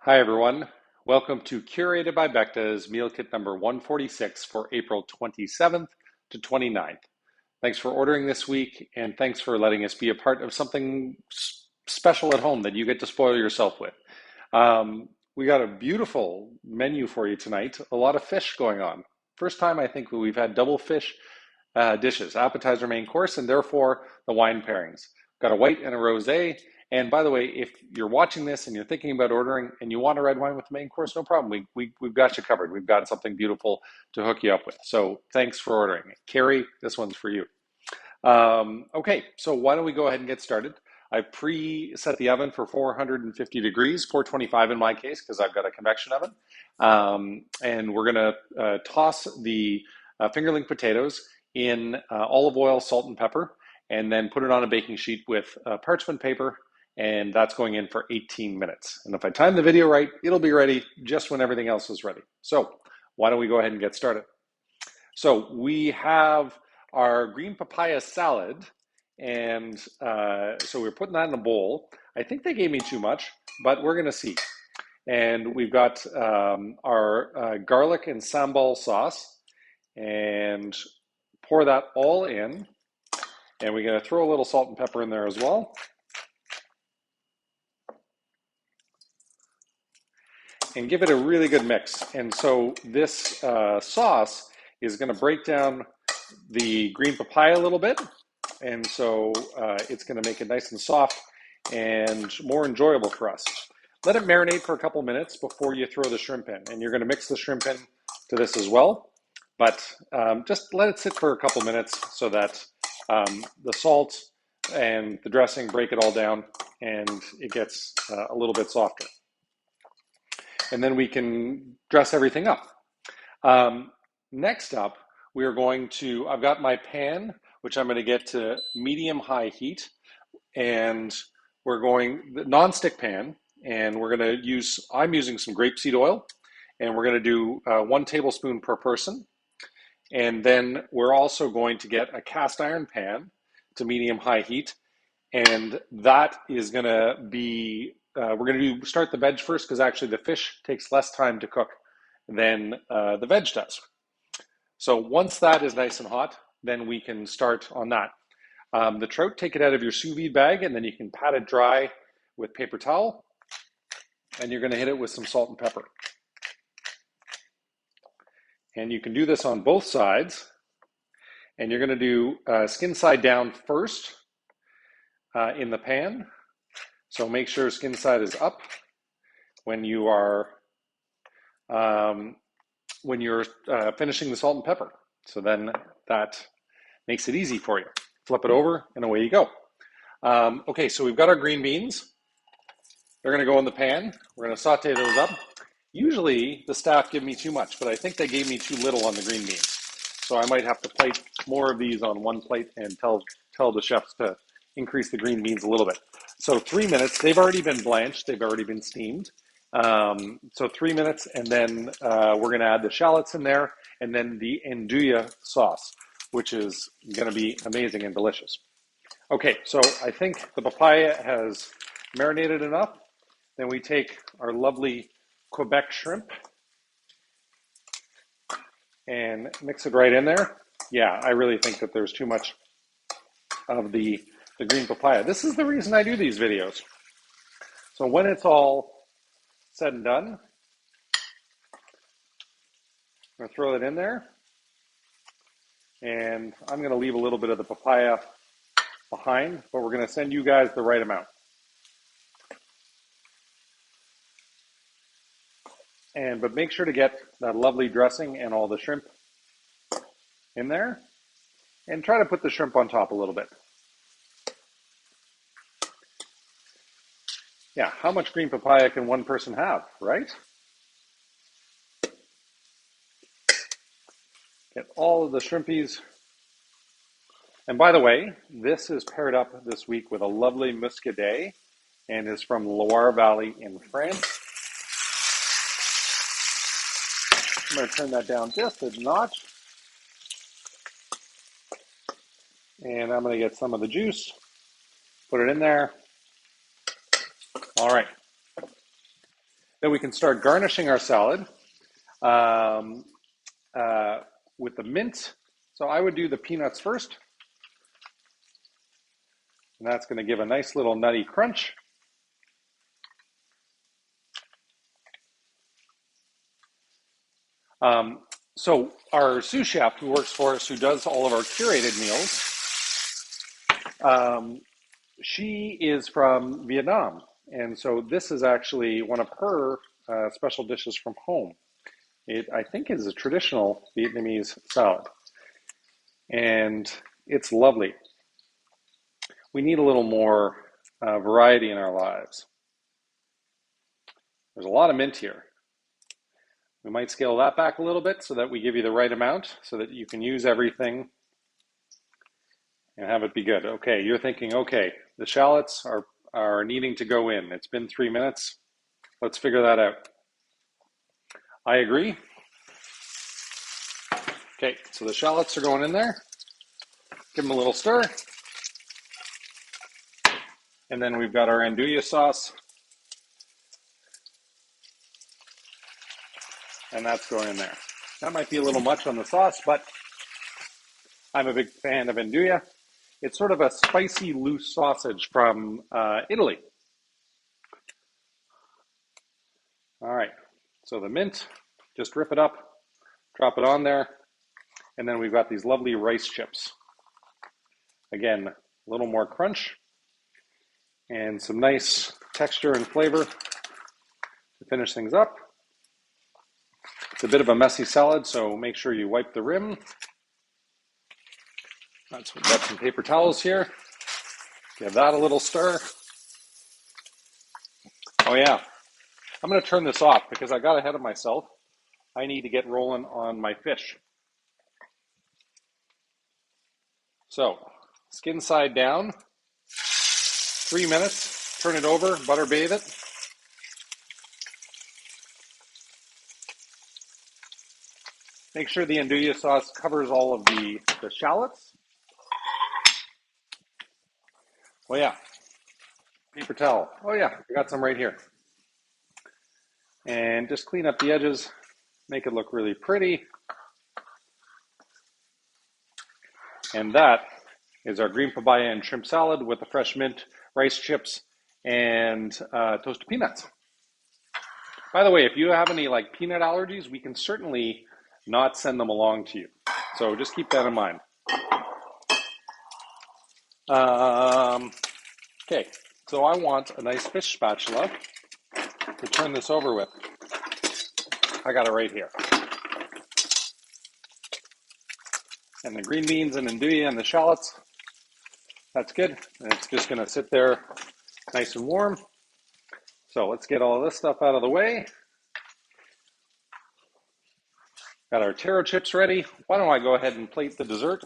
Hi, everyone. Welcome to Curated by Becta's Meal Kit number 146 for April 27th to 29th. Thanks for ordering this week, and thanks for letting us be a part of something special at home that you get to spoil yourself with. We got a beautiful menu for you tonight, a lot of fish going on. First time I think we've had double fish dishes, appetizer, main course, and therefore the wine pairings. Got a white and a rosé. And by the way, if you're watching this and you're thinking about ordering and you want a red wine with the main course, no problem. We've got you covered. We've got something beautiful to hook you up with. So thanks for ordering. Carrie, this one's for you. Okay, so why don't we go ahead and get started? I pre-set the oven for 450 degrees, 425 in my case, because I've got a convection oven. And we're gonna toss the fingerling potatoes in olive oil, salt, and pepper, and then put it on a baking sheet with parchment paper, and that's going in for 18 minutes. And if I time the video right, it'll be ready just when everything else is ready. So why don't we go ahead and get started? So we have our green papaya salad, and so we're putting that in a bowl. I think they gave me too much, but we're gonna see. And we've got our garlic and sambal sauce, and pour that all in. And we're gonna throw a little salt and pepper in there as well. And give it a really good mix. And so this sauce is gonna break down the green papaya a little bit. And so it's gonna make it nice and soft and more enjoyable for us. Let it marinate for a couple minutes before you throw the shrimp in. And you're gonna mix the shrimp in to this as well. But just let it sit for a couple minutes so that the salt and the dressing break it all down and it gets a little bit softer. And then we can dress everything up. Next up, we are going to, I've got my pan, which I'm going to get to medium-high heat, and we're going, the non-stick pan, and we're going to use, I'm using some grapeseed oil, and we're going to do 1 tablespoon per person. And then we're also going to get a cast iron pan to medium-high heat, and that is going to be, we're going to start the veg first because actually the fish takes less time to cook than the veg does. So once that is nice and hot, then we can start on that. The trout, take it out of your sous vide bag, and then you can pat it dry with paper towel, and you're going to hit it with some salt and pepper. And you can do this on both sides, and you're going to do skin side down first in the pan. So make sure skin side is up when you are finishing the salt and pepper. So then that makes it easy for you. Flip it over and away you go. Okay, so we've got our green beans. They're gonna go in the pan. We're gonna saute those up. Usually the staff give me too much, but I think they gave me too little on the green beans. So I might have to plate more of these on one plate and tell the chefs to increase the green beans a little bit. So 3 minutes, they've already been blanched, they've already been steamed. So 3 minutes, and then we're gonna add the shallots in there, and then the andouille sauce, which is gonna be amazing and delicious. Okay, so I think the papaya has marinated enough. Then we take our lovely Quebec shrimp and mix it right in there. Yeah, I really think that there's too much of the green papaya. This is the reason I do these videos. So when it's all said and done, I'm gonna throw it in there. And I'm gonna leave a little bit of the papaya behind, but we're gonna send you guys the right amount. But make sure to get that lovely dressing and all the shrimp in there. And try to put the shrimp on top a little bit. Yeah, how much green papaya can one person have, right? Get all of the shrimpies. And by the way, this is paired up this week with a lovely muscadet and is from Loire Valley in France. I'm going to turn that down just a notch. And I'm going to get some of the juice, put it in there. All right. Then we can start garnishing our salad um, uh, with the mint. So I would do the peanuts first, and that's going to give a nice little nutty crunch. Um, so our sous chef who works for us, who does all of our curated meals, um, she is from Vietnam. And so this is actually one of her special dishes from home. It, I think, is a traditional Vietnamese salad. And it's lovely. We need a little more variety in our lives. There's a lot of mint here. We might scale that back a little bit so that we give you the right amount so that you can use everything and have it be good. Okay, you're thinking, okay, the shallots are needing to go in. It's been 3 minutes. Let's figure that out. I agree. Okay, so the shallots are going in there. Give them a little stir. And then we've got our andouille sauce. And that's going in there. That might be a little much on the sauce, but I'm a big fan of andouille. It's sort of a spicy, loose sausage from Italy. All right, so the mint, just rip it up, drop it on there, and then we've got these lovely rice chips. Again, a little more crunch and some nice texture and flavor to finish things up. It's a bit of a messy salad, so make sure you wipe the rim. That's, we've got some paper towels here. Give that a little stir. Oh yeah, I'm going to turn this off because I got ahead of myself. I need to get rolling on my fish. So, skin side down, 3 minutes, turn it over, butter bathe it. Make sure the andouille sauce covers all of the shallots. Oh yeah, paper towel. Oh yeah, I got some right here. And just clean up the edges, make it look really pretty. And that is our green papaya and shrimp salad with the fresh mint, rice chips, and toasted peanuts. By the way, if you have any like peanut allergies, we can certainly not send them along to you. So just keep that in mind. Okay, so I want a nice fish spatula to turn this over with. I got it right here. And the green beans and andouille and the shallots, that's good. And it's just gonna sit there nice and warm. So let's get all of this stuff out of the way. Got our taro chips ready. Why don't I go ahead and plate the dessert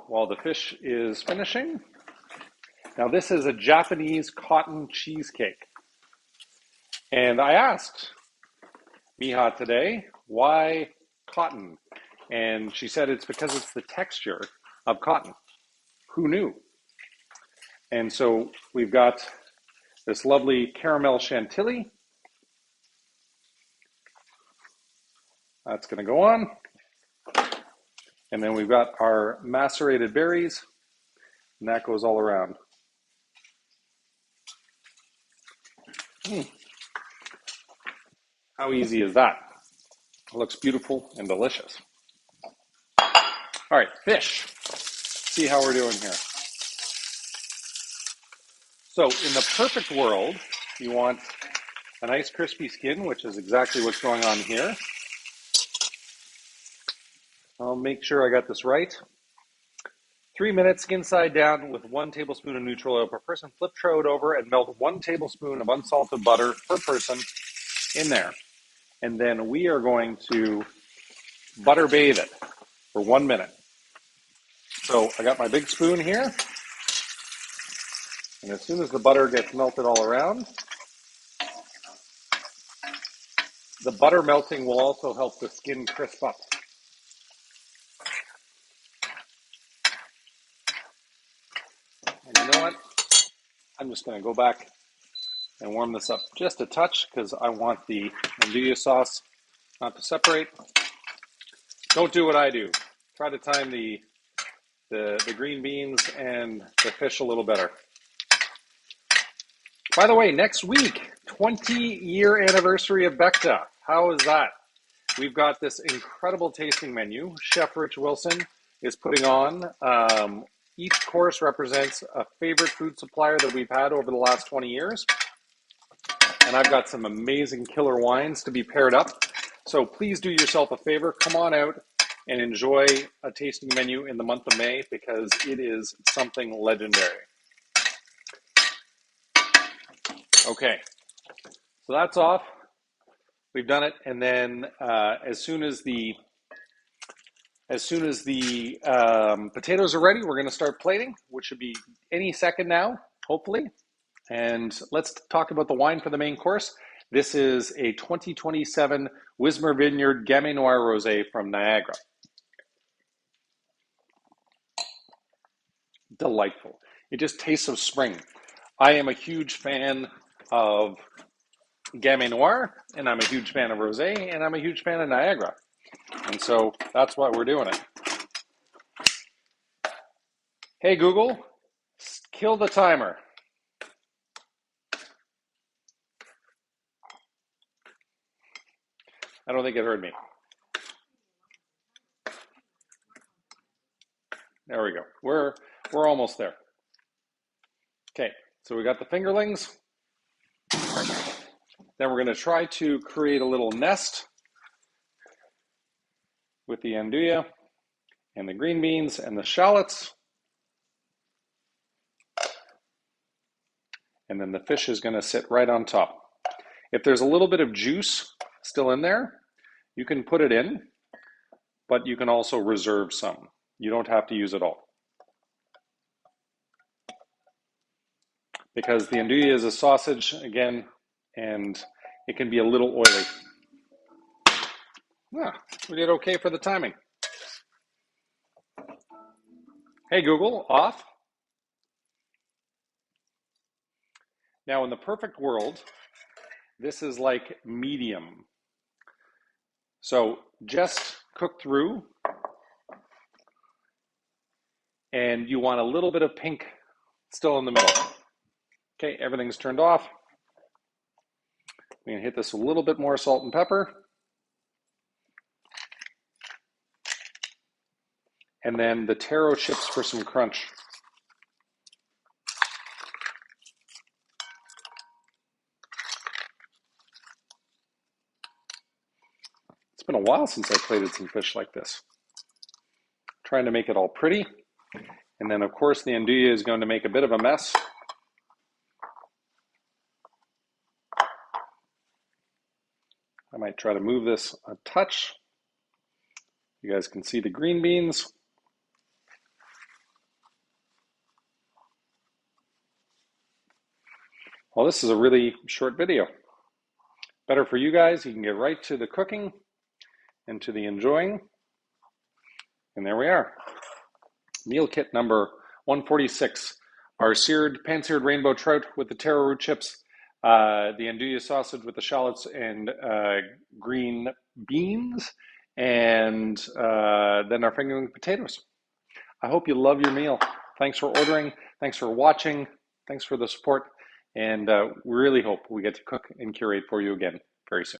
while the fish is finishing. Now this is a Japanese cotton cheesecake. And I asked Miha today, why cotton? And she said it's because it's the texture of cotton. Who knew? And so we've got this lovely caramel chantilly. That's going to go on. And then we've got our macerated berries, and that goes all around. How easy is that? It looks beautiful and delicious. All right, fish. See how we're doing here. So in the perfect world, you want a nice crispy skin, which is exactly what's going on here. I'll make sure I got this right. 3 minutes, skin side down with 1 tablespoon of neutral oil per person. Flip trout over and melt 1 tablespoon of unsalted butter per person in there. And then we are going to butter bathe it for 1 minute. So I got my big spoon here. And as soon as the butter gets melted all around, the butter melting will also help the skin crisp up. And you know what? I'm just going to go back and warm this up just a touch because I want the andouille sauce not to separate. Don't do what I do. Try to time the green beans and the fish a little better. By the way, next week, 20-year anniversary of Becta. How is that? We've got this incredible tasting menu. Chef Rich Wilson is putting on. Each course represents a favorite food supplier that we've had over the last 20 years. And I've got some amazing killer wines to be paired up. So please do yourself a favor. Come on out and enjoy a tasting menu in the month of May because it is something legendary. Okay, so that's off. We've done it, and then as soon as the potatoes are ready, we're going to start plating, which should be any second now, hopefully. And let's talk about the wine for the main course. This is a 2027 Wismer Vineyard Gamay Noir Rosé from Niagara. Delightful. It just tastes of spring. I am a huge fan of Gamay Noir, and I'm a huge fan of Rosé, and I'm a huge fan of Niagara. And so that's why we're doing it. Hey, Google, kill the timer. I don't think it heard me. There we go. We're almost there. Okay, so we got the fingerlings. Then we're going to try to create a little nest with the andouille and the green beans and the shallots. And then the fish is going to sit right on top. If there's a little bit of juice still in there, you can put it in, but you can also reserve some. You don't have to use it all. Because the andouille is a sausage, again, and it can be a little oily. Yeah, we did okay for the timing. Hey, Google, off. Now, in the perfect world, this is like medium. So just cook through, and you want a little bit of pink still in the middle. Okay, everything's turned off. I'm gonna hit this a little bit more salt and pepper. And then the taro chips for some crunch. It's been a while since I plated some fish like this. Trying to make it all pretty. And then of course the andouille is going to make a bit of a mess. I might try to move this a touch. You guys can see the green beans. Well, this is a really short video. Better for you guys. You can get right to the cooking and to the enjoying. And there we are. Meal kit number 146. Our pan-seared rainbow trout with the taro root chips, the andouille sausage with the shallots and green beans, and then our fingerling potatoes. I hope you love your meal. Thanks for ordering. Thanks for watching. Thanks for the support. And we really hope we get to cook and curate for you again very soon.